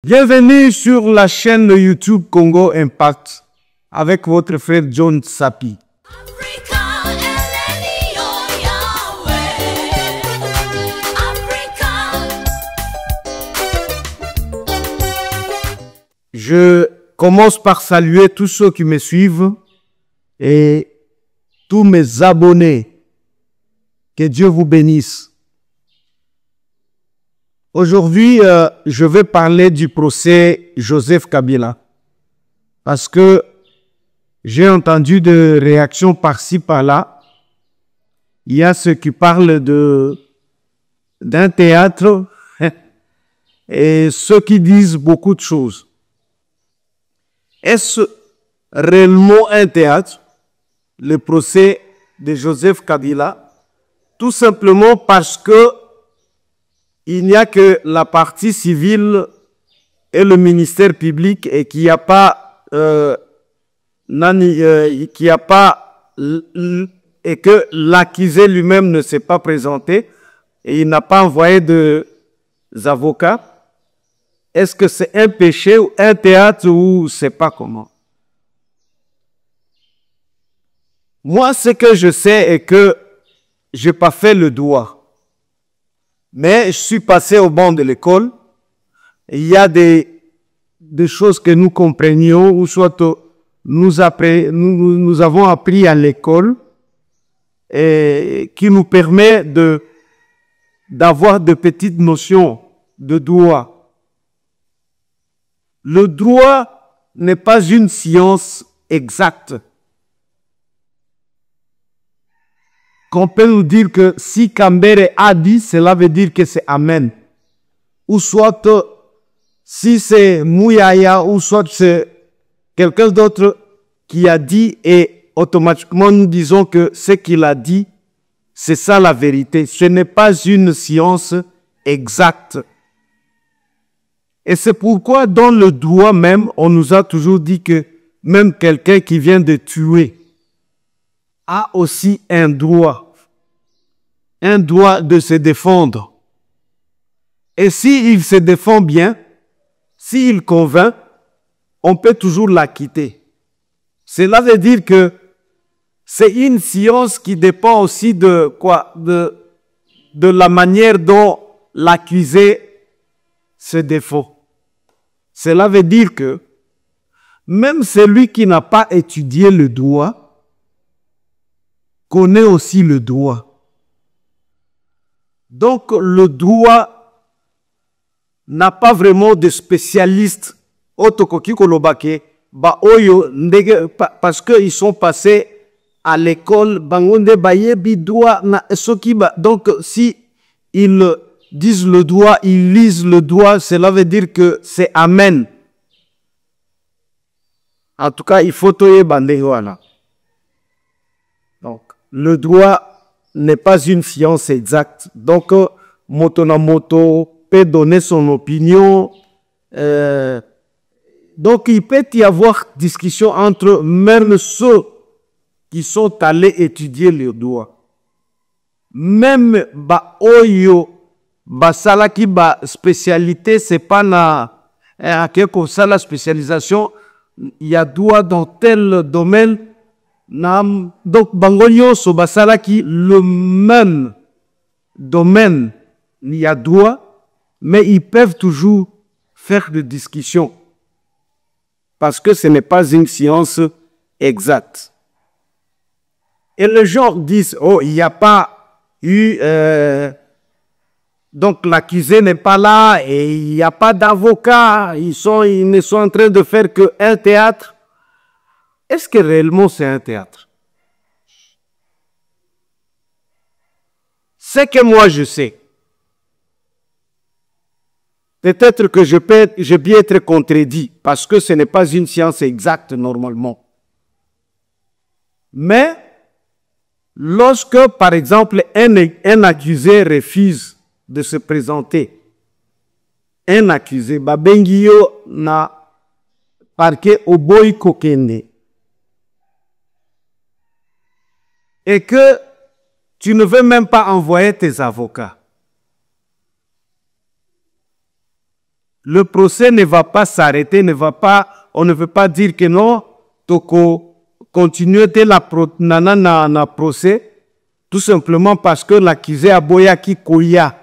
Bienvenue sur la chaîne YouTube Congo Impact avec votre frère John Sapi. Je commence par saluer tous ceux qui me suivent et tous mes abonnés. Que Dieu vous bénisse. Aujourd'hui, je vais parler du procès Joseph Kabila parce que j'ai entendu des réactions par-ci, par-là. Il y a ceux qui parlent d'un théâtre et ceux qui disent beaucoup de choses. Est-ce réellement un théâtre, le procès de Joseph Kabila? Tout simplement parce que il n'y a que la partie civile et le ministère public et qu'il n'y a pas, et que l'accusé lui-même ne s'est pas présenté et il n'a pas envoyé des avocats. Est-ce que c'est un péché ou un théâtre ou c'est pas comment? Moi, ce que je sais est que je n'ai pas fait le droit. Mais je suis passé au banc de l'école. Il y a des choses que nous comprenions, ou soit nous avons appris à l'école, et qui nous permet d'avoir de petites notions de droit. Le droit n'est pas une science exacte. Qu'on peut nous dire que si Kambere a dit, cela veut dire que c'est Amen. Ou soit, si c'est Mouyaya, ou soit c'est quelqu'un d'autre qui a dit, et automatiquement nous disons que ce qu'il a dit, c'est ça la vérité. Ce n'est pas une science exacte. Et c'est pourquoi dans le droit même, on nous a toujours dit que même quelqu'un qui vient de tuer a aussi un droit de se défendre. Et s'il se défend bien, s'il convainc, on peut toujours l'acquitter. Cela veut dire que c'est une science qui dépend aussi de la manière dont l'accusé se défend. Cela veut dire que même celui qui n'a pas étudié le droit connaît aussi le droit. Donc le droit n'a pas vraiment de spécialistes parce qu'ils sont passés à l'école. Donc si ils disent le droit, ils lisent le droit, cela veut dire que c'est Amen. En tout cas, il faut toyer bandéwana. Donc, le droit n'est pas une science exacte. Donc, moto peut donner son opinion. Donc, il peut y avoir discussion entre même ceux qui sont allés étudier le droit. Même salaki spécialité, c'est pas la spécialisation. Il y a droit dans tel domaine. Donc, Bangolio, Sobasalaki, le même domaine, il y a droit, mais ils peuvent toujours faire des discussions parce que ce n'est pas une science exacte. Et les gens disent, oh, il n'y a pas eu, donc l'accusé n'est pas là et il n'y a pas d'avocat, ils ne sont en train de faire qu'un théâtre. Est-ce que réellement c'est un théâtre? C'est que moi je sais. Peut-être que je peux bien être contredit parce que ce n'est pas une science exacte normalement. Mais lorsque, par exemple, un accusé refuse de se présenter, un accusé, Babengio na parquet au boy kokende, et que tu ne veux même pas envoyer tes avocats. Le procès ne va pas s'arrêter, on ne veut pas dire que non, toko continuer de na procès, tout simplement parce que l'accusé a boyaki koya,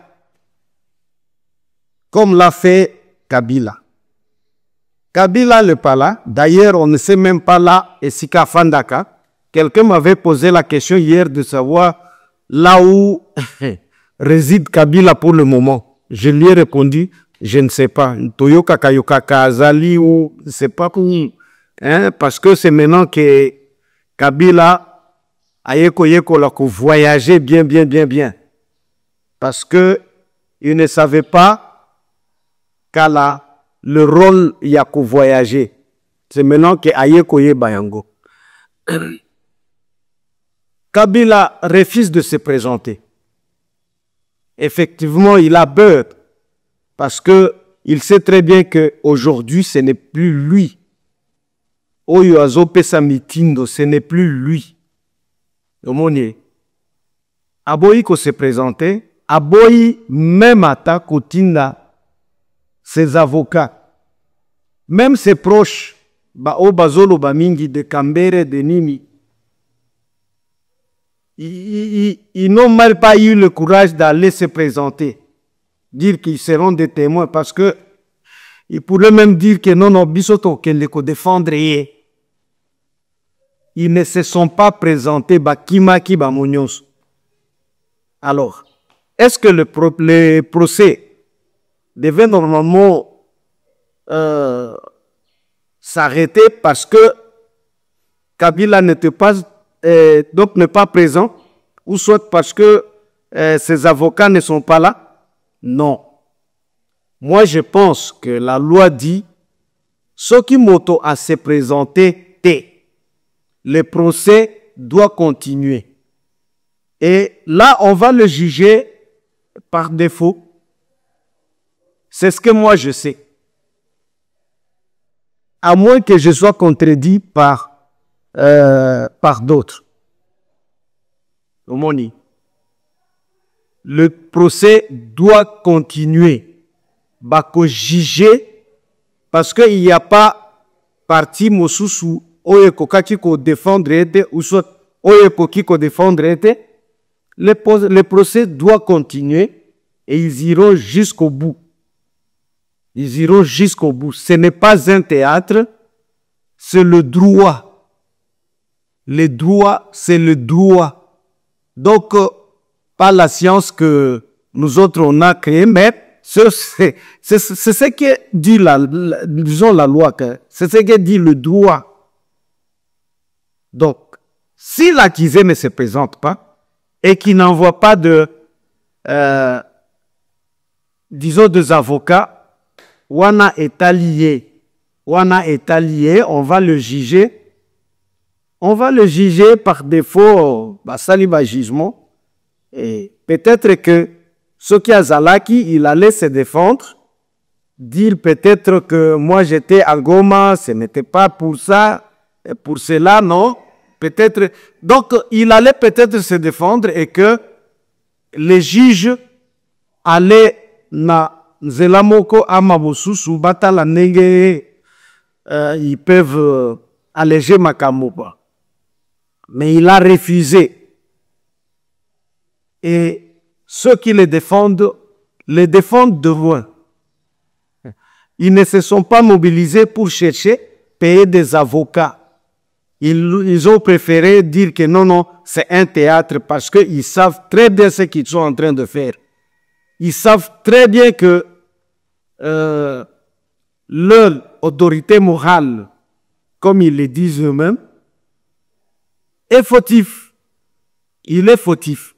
comme l'a fait Kabila. Kabila n'est pas là. D'ailleurs, on ne sait même pas là, et Sika Fandaka. Quelqu'un m'avait posé la question hier de savoir là où réside Kabila pour le moment. Je lui ai répondu, je ne sais pas. Toyoka Kayoka Kazali ou je ne sais pas pour parce que c'est maintenant que Kabila a voyagé bien. Parce que il ne savait pas qu'à le rôle il y a qu'au voyager. C'est maintenant que Ayekoye Bayango. Kabila refuse de se présenter. Effectivement, il a peur parce que il sait très bien qu'aujourd'hui, ce n'est plus lui. Oyo azope sa mitindo, ce n'est plus lui. Omoni. Aboyi ko se présenter, aboyi même ata kotinda ses avocats, même ses proches, bazolo bamingi de Kambere, de Nimi, ils n'ont même pas eu le courage d'aller se présenter, dire qu'ils seront des témoins, parce que ils pourraient même dire que non, bisoto, qu'elle les défendre. Ils ne se sont pas présentés, Kimaki Bamonios. Alors, est-ce que le procès devait normalement s'arrêter parce que Kabila n'était pas, donc n'est pas présent, ou soit parce que ses avocats ne sont pas là? Non. Moi, je pense que la loi dit, ce qui moto à se présenter, le procès doit continuer. Et là, on va le juger par défaut. C'est ce que moi je sais. À moins que je sois contredit par d'autres. Le procès doit continuer. Bako juger parce qu'il n'y a pas parti Mosusu oye kokaki ko défendre ou soit oye koki ko défendre. Le procès doit continuer et ils iront jusqu'au bout. Ils iront jusqu'au bout. Ce n'est pas un théâtre, c'est le droit. Le droit, c'est le droit. Donc, pas la science que nous autres on a créée, mais c'est ce que dit disons la loi, c'est ce que dit le droit. Donc, si l'accusé ne se présente pas et qu'il n'envoie pas disons des avocats, Wana est allié, on va le juger. On va le juger par défaut, saliba jugement. Et peut-être que ce qui a Zalaki, il allait se défendre, dire peut-être que moi j'étais à Goma, ce n'était pas pour ça, et pour cela, non. Peut-être, donc il allait peut-être se défendre et que les juges allaient na Zelamoko Amabosusu Batala Nege, ils peuvent alléger Makamoba. Mais il a refusé. Et ceux qui les défendent de loin. Ils ne se sont pas mobilisés pour chercher, payer des avocats. Ils ont préféré dire que non, c'est un théâtre parce qu'ils savent très bien ce qu'ils sont en train de faire. Ils savent très bien que leur autorité morale, comme ils le disent eux-mêmes, est fautif. Il est fautif.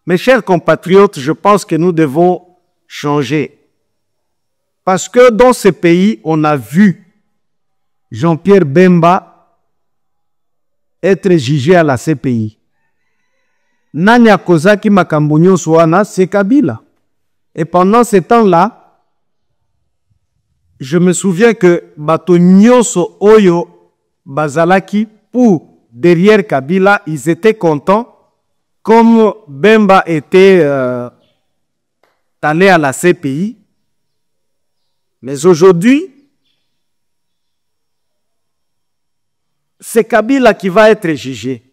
Mes chers compatriotes, je pense que nous devons changer. Parce que dans ce pays, on a vu Jean-Pierre Bemba être jugé à la CPI. Nanya Kozaki Makambunyo Soana, c'est Kabila. Et pendant ce temps-là, je me souviens que Bato Nyoso Oyo Bazalaki, pour derrière Kabila, ils étaient contents. Comme Bemba était allé à la CPI, Mais aujourd'hui, c'est Kabila qui va être jugé.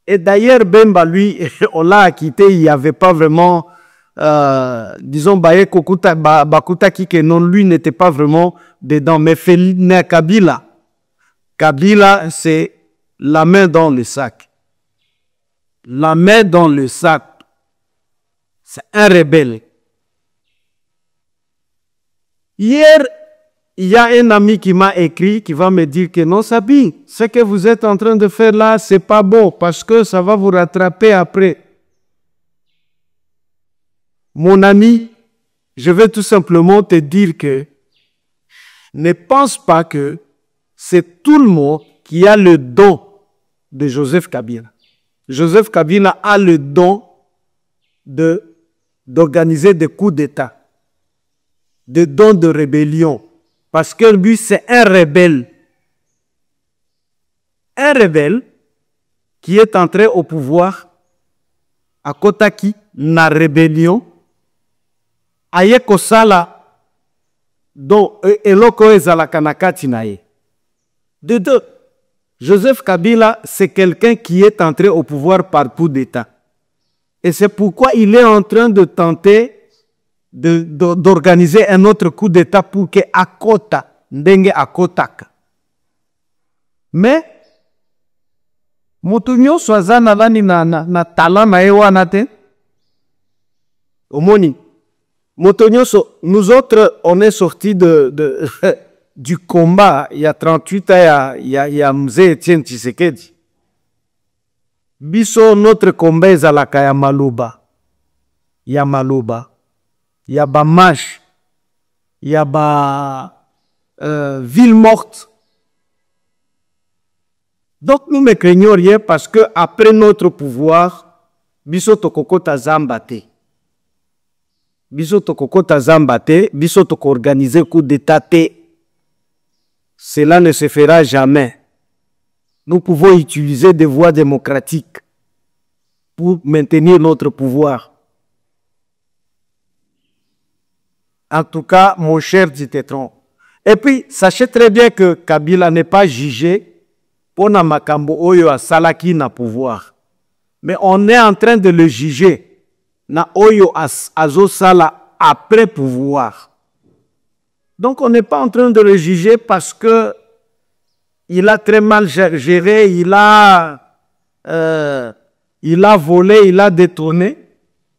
Et d'ailleurs, Bemba, lui, on l'a acquitté, il n'y avait pas vraiment, disons, Bakuta Kike, non, lui n'était pas vraiment dedans. Mais Kabila, Kabila, c'est la main dans le sac. La main dans le sac. C'est un rebelle. Hier, il y a un ami qui m'a écrit, qui va me dire que non, Sabi, ce que vous êtes en train de faire là, c'est pas bon parce que ça va vous rattraper après. Mon ami, je vais tout simplement te dire que ne pense pas que c'est tout le monde qui a le don de Joseph Kabila. Joseph Kabila a le don d'organiser des coups d'État, des dons de rébellion. Parce que lui, c'est un rebelle. Un rebelle qui est entré au pouvoir à Kotaki, na rébellion, aye kosala, dont eloko ezala kanakati naye. De deux, Joseph Kabila, c'est quelqu'un qui est entré au pouvoir par coup d'État. Et c'est pourquoi il est en train de tenter d'organiser un autre coup d'État pour que Akota, ndenge Akotak. Mais, moto nyonso aza na nani na talent na ye wana te. Omoni, moto nyonso, nous autres, on est sortis du combat il y a 38 ans, il y a Mzee Etienne Tshisekedi. Biso, notre combat ezalaka ya maloba. Ya maloba. Il y a Bamash, il y a ville morte. Donc nous ne craignons rien parce que après notre pouvoir, biso tokokota zambate. Biso tokokota zambate, biso toko organiser coup d'état te. Cela ne se fera jamais. Nous pouvons utiliser des voies démocratiques pour maintenir notre pouvoir. En tout cas, mon cher Ditetron. Et puis, sachez très bien que Kabila n'est pas jugé pour na makambo oyo asalaki na pouvoir. Mais on est en train de le juger na oyo azo sala après pouvoir. Donc, on n'est pas en train de le juger parce que il a très mal géré, il a volé, il a détourné.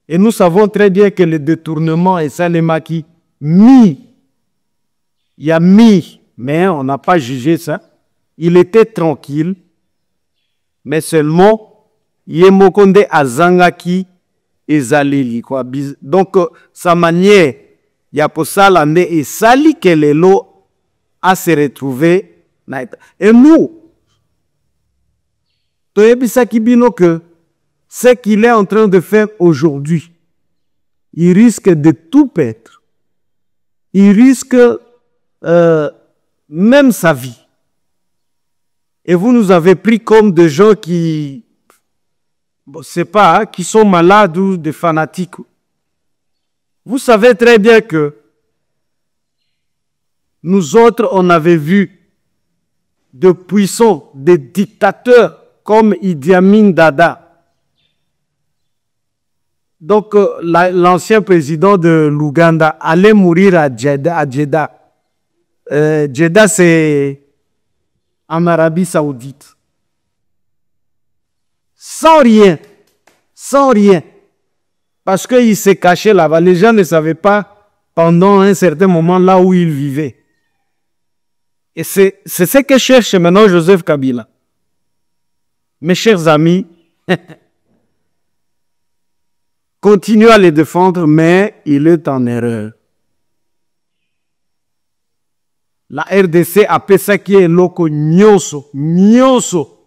Et nous savons très bien que le détournement est ça les maquis. Il y a mais on n'a pas jugé ça. Il était tranquille, mais seulement Yemokonde Azangaki et Zalili. Donc, sa manière, il y a pour ça l'année et Sali Kelelo à se retrouver. Et nous, que ce qu'il est en train de faire aujourd'hui, il risque de tout perdre. Il risque même sa vie. Et vous nous avez pris comme des gens qui, bon, c'est pas, qui sont malades ou des fanatiques. Vous savez très bien que nous autres, on avait vu de puissants, des dictateurs comme Idi Amin Dada. Donc, l'ancien président de l'Ouganda allait mourir à Jeddah. Jeddah, c'est en Arabie Saoudite. Sans rien. Sans rien. Parce qu'il s'est caché là-bas. Les gens ne savaient pas pendant un certain moment là où il vivait. Et c'est ce que cherche maintenant Joseph Kabila. Mes chers amis, continuez à les défendre, mais il est en erreur. La RDC a fait ça qui est loco nyonso.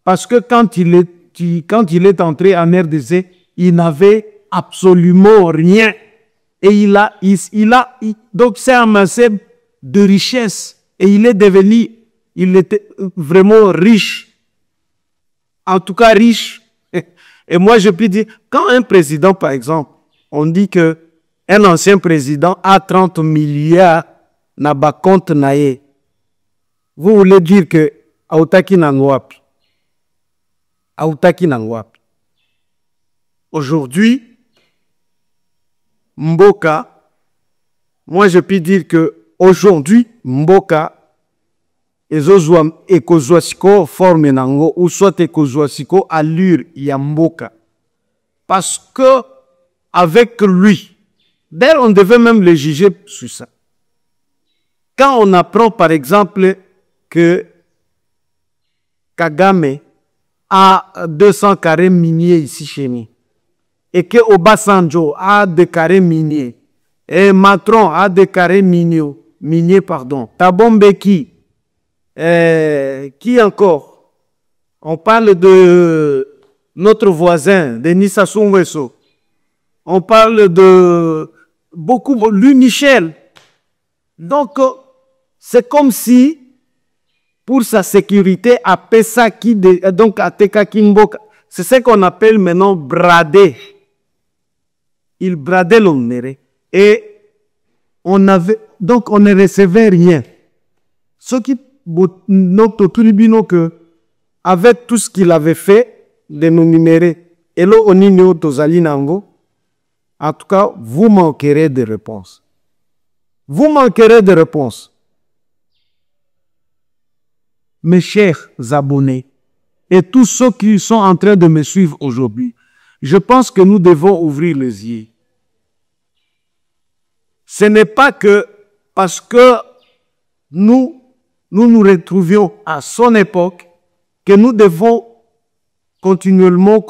Parce que quand il est entré en RDC, il n'avait absolument rien. Et donc c'est un massif de richesse. Et il était vraiment riche. En tout cas riche. Et moi je peux dire, quand un président par exemple, on dit que un ancien président a 30 milliards na ba compte naye. Vous voulez dire que autaki nangwapi? Autaki nangwapi? Aujourd'hui, Mboka, moi je peux dire que aujourd'hui, Mboka, ekozwa siko forme nango, ou soit ekozwa siko allure ya Mboka. Parce que, avec lui, d'ailleurs on devait même le juger sur ça. Quand on apprend par exemple que Kagame a 200 carrés miniers ici chez nous, et que Obasanjo a des carrés miniers, et Macron a des carrés miniers, Thabo Mbeki, qui encore? On parle de notre voisin, Denis Sassou Nguesso. On parle de beaucoup, lui Michel. Donc, c'est comme si, pour sa sécurité, à Pesaki, donc à Teka Kimboka, c'est ce qu'on appelle maintenant brader. Il bradait l'honneur. Et on avait, donc on ne recevait rien. Ce qui, notre tribunal, que, avec tout ce qu'il avait fait, de nous numérer, et là, on y nous nango. En tout cas, vous manquerez de réponses. Vous manquerez de réponses. Mes chers abonnés, et tous ceux qui sont en train de me suivre aujourd'hui, je pense que nous devons ouvrir les yeux. Ce n'est pas que parce que nous nous retrouvions à son époque que nous devons continuellement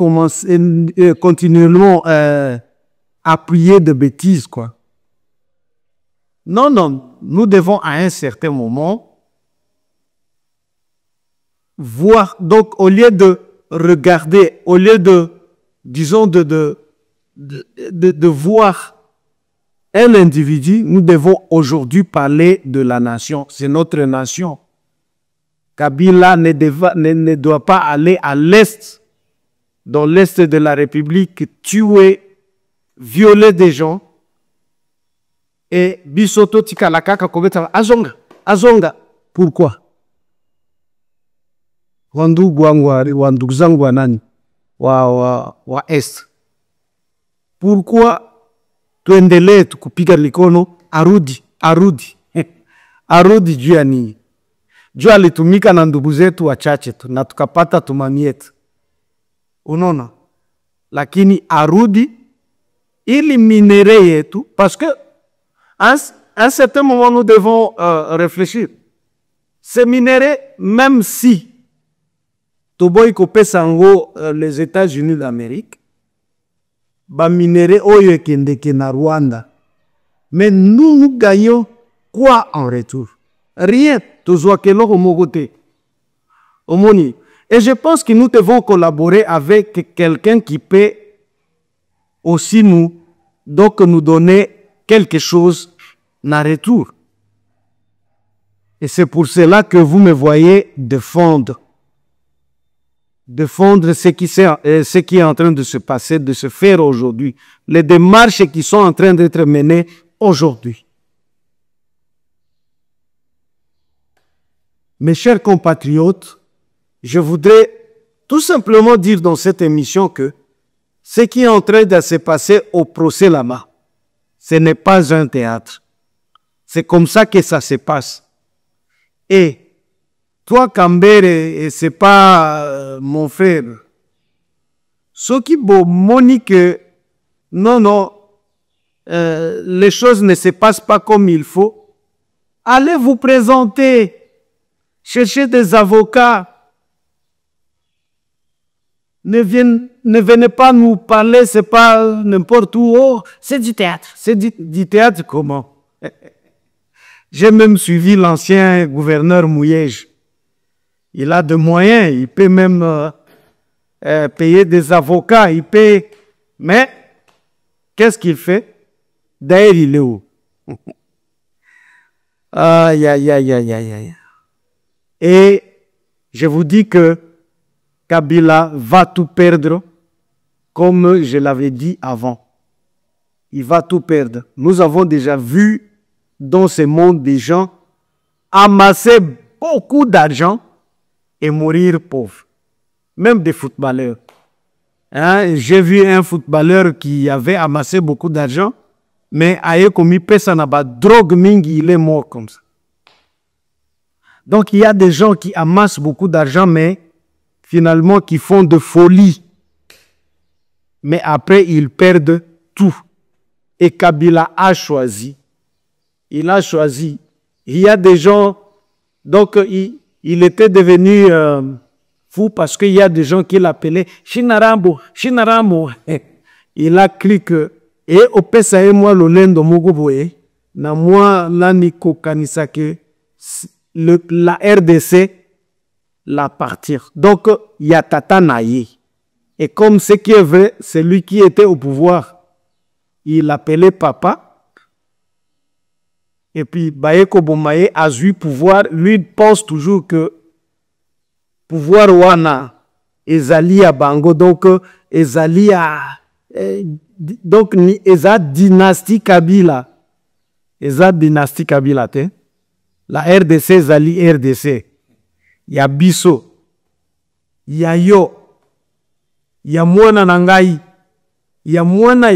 appuyer de bêtises, quoi. Non, non, nous devons à un certain moment voir, donc au lieu de regarder, au lieu de, disons, de voir un individu, nous devons aujourd'hui parler de la nation. C'est notre nation. Kabila ne doit pas aller à l'Est, dans l'Est de la République, tuer, violer des gens. Et Bisoto Tikalakaka Kobeta Azonga. Azonga. Pourquoi? Wandu Bwangwari, Wandu Zangwanani, wa Est. Pourquoi tuendelee kupiga likono arudi juu ya nini? Juu alitumika na ndugu zetu wachache tu na tukapata tumami yetu. Unaona? Lakini arudi ili minere yetu, parce que à un certain moment nous devons réfléchir. Ces minéraux, même si Toboy Kopesango, les États-Unis d'Amérique, ba minéraux oyo ekendeke na Rwanda. Mais nous gagnons quoi en retour? Rien. Et je pense que nous devons collaborer avec quelqu'un qui peut aussi nous donner quelque chose en retour. Et c'est pour cela que vous me voyez défendre ce qui est en train de se passer, de se faire aujourd'hui, les démarches qui sont en train d'être menées aujourd'hui. Mes chers compatriotes, je voudrais tout simplement dire dans cette émission que ce qui est en train de se passer au procès Lama, ce n'est pas un théâtre. C'est comme ça que ça se passe. Et toi, Kambere, c'est pas mon frère. Ce qui monique que non, les choses ne se passent pas comme il faut. Allez vous présenter, chercher des avocats. Ne venez pas nous parler, c'est pas n'importe où. Oh, c'est du théâtre. C'est du théâtre comment? J'ai même suivi l'ancien gouverneur Mouyej. Il a des moyens, il peut même payer des avocats, il paye. Mais, qu'est-ce qu'il fait? D'ailleurs, il est où? Aïe, aïe, aïe, aïe, aïe, aïe. Et je vous dis que Kabila va tout perdre, comme je l'avais dit avant. il va tout perdre. Nous avons déjà vu dans ce monde des gens amasser beaucoup d'argent et mourir pauvres. Même des footballeurs. Hein? J'ai vu un footballeur qui avait amassé beaucoup d'argent, mais aye commis personne drogue mingi, il est mort comme ça. Donc il y a des gens qui amassent beaucoup d'argent, mais finalement qui font de folie. Mais après, ils perdent tout. Et Kabila a choisi. Il a choisi. Il y a des gens, donc il était devenu fou parce qu'il y a des gens qui l'appelaient Shinarambo, Shinarambo. Il a cru que, et au pesa et moi l'olendo mogoboe, na moi l'aniko kanisake, la RDC la partir. Donc, il y a Tata Naye. Et comme ce qui est vrai, c'est lui qui était au pouvoir. Il l'appelait papa. Et puis, Bayeko Bomaye a eu pouvoir. Lui pense toujours que pouvoir wana ezali à Bango. Donc, ezali à... donc, eza dynastie Kabila. Eza dynastie Kabila, te. La RDC ezali RDC. Ya biso. Ya yo. Ya mwana na ngai. Ya mwana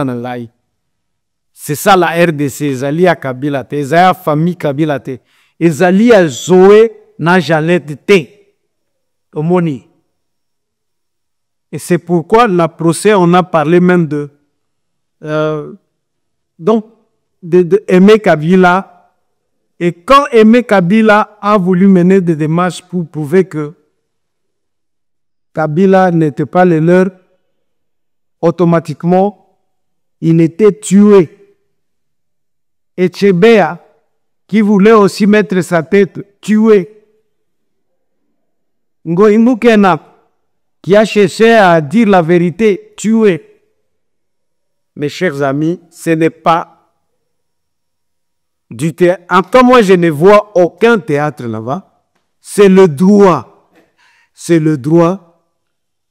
na ngai. C'est ça la RDC. Ezali ya Kabila te. Ezali ya famille Kabila te. Ezali ya Zoé na Jalette te. Omoni. Et c'est pourquoi la procès, on a parlé même de donc de Aimé Kabila. Et quand Aimé Kabila a voulu mener des démarches pour prouver que Kabila n'était pas le leur, automatiquement, il était tué. Et Tchébéa, qui voulait aussi mettre sa tête, tué. Ngoïmou Kena, qui a cherché à dire la vérité, tué. Mes chers amis, ce n'est pas du théâtre. En tout cas, moi, je ne vois aucun théâtre là-bas. C'est le droit. C'est le droit.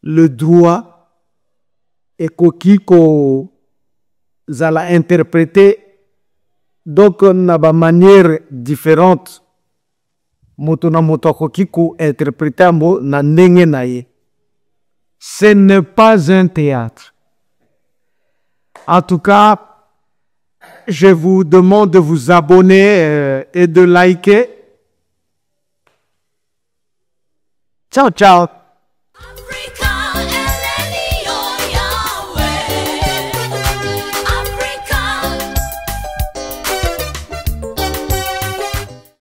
Le droit. Et qu'on a interprété donc na ba manière différente. Moto na moto ko interpréter mo na ndenge na ye. Ce n'est pas un théâtre. En tout cas, je vous demande de vous abonner et de liker. Ciao, ciao.